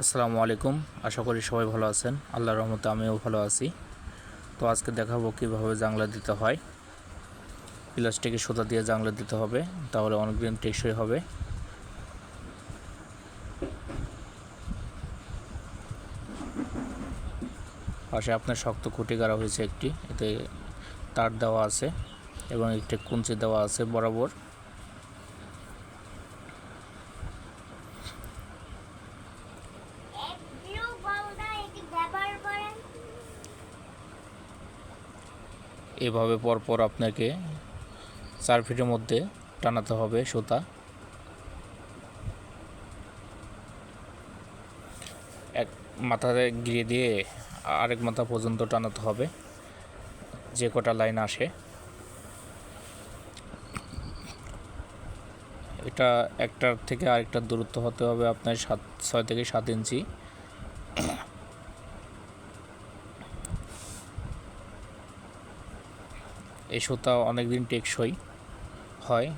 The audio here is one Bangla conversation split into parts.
আসসালামু আলাইকুম। আশা করি সবাই ভালো আছেন। আল্লাহর রহমতে আমিও ভালো আছি। তো আজকে দেখাবো কীভাবে জাংলা দিতে হয়। প্লাস্টিকের সুতা দিয়ে জাংলা দিতে হবে, তাহলে অনেক দিন টেকসই হবে। পাশে আপনার শক্ত খুঁটি গাড়া হয়েছে একটি, এতে তার দেওয়া আছে এবং একটি কুঞ্চি দেওয়া আছে বরাবর। এভাবে পরপর আপনাকে 4 ফিটের মধ্যে টানাতে হবে সুতা। এক মাথায় গিয়ে দিয়ে আরেক মাথা পর্যন্ত টানাতে হবে, যে কটা লাইন আসে। এটা একটার থেকে আরেকটার দূরত্ব হতে হবে আপনার 6 থেকে 7 ইঞ্চি। এই সুতা অনেক দিন টেকসই হয়,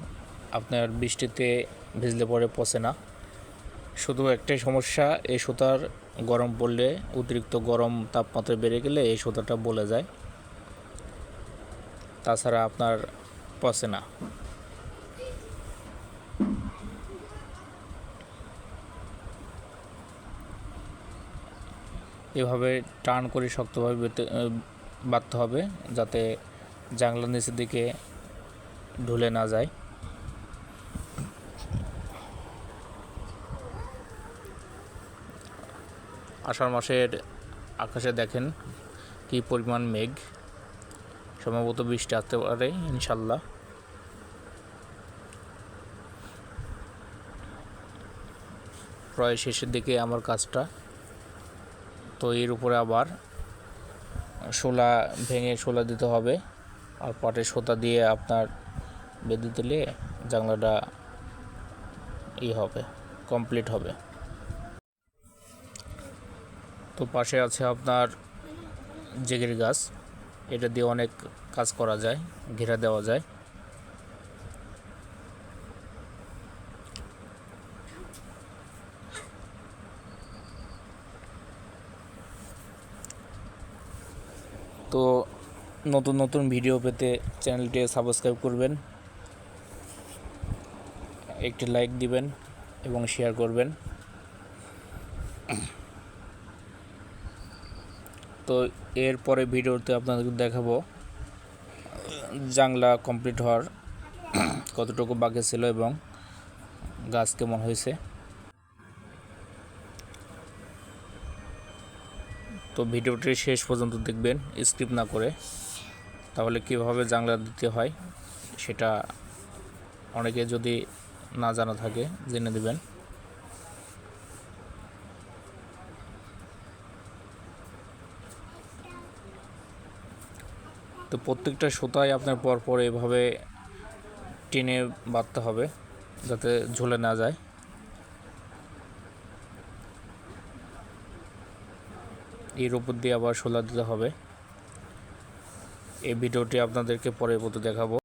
আপনার বৃষ্টিতে ভিজলে পরে পচে না। শুধু একটাই সমস্যা, এই সুতার গরম পড়লে, অতিরিক্ত গরম তাপমাত্রা বেড়ে গেলে এই সুতাটা বলে যায়, তাছাড়া আপনার পচে না। এভাবে টান করে শক্তভাবে বাঁধতে হবে, যাতে জাংলার নিচের দিকে ঢুলে না যায়। আষাঢ় মাসের আকাশে দেখেন কি পরিমাণ মেঘ, সম্ভবত বৃষ্টি আসতে পারে ইনশাল্লাহ। প্রায় শেষের দিকে আমার কাজটা। তো এর উপরে আবার শোলা ভেঙে শোলা দিতে হবে, আর পাটের সুতা দিয়ে আপনার বেঁধে দিলে জানলাটা হবে, কমপ্লিট হবে। তো পাশে আছে আপনার জেগের গাছ, এটা দিয়ে অনেক কাজ করা যায়, ঘেরা দেওয়া যায়। তো নতুন নতুন ভিডিও পেতে চ্যানেলটি সাবস্ক্রাইব করবেন, একটি লাইক দিবেন এবং শেয়ার করবেন। তো এরপরে ভিডিওতে আপনাদের দেখাবো জাংলা কমপ্লিট হওয়ার কতটুকু বাকি ছিল এবং গাছ কেমন হয়েছে। তো ভিডিওটি শেষ পর্যন্ত দেখবেন, স্কিপ না করে, তাহলে কীভাবে জাংলা দিতে হয় সেটা অনেকে যদি না জানা থাকে জেনে দেবেন। তো প্রত্যেকটা সুতায় আপনার পরপর এভাবে টেনে বাঁধতে হবে, যাতে ঝুলে না যায়। এর উপর দিয়ে আবার শোলা দিতে হবে। এই ভিডিওটি আপনাদেরকে পরে দেখাবো।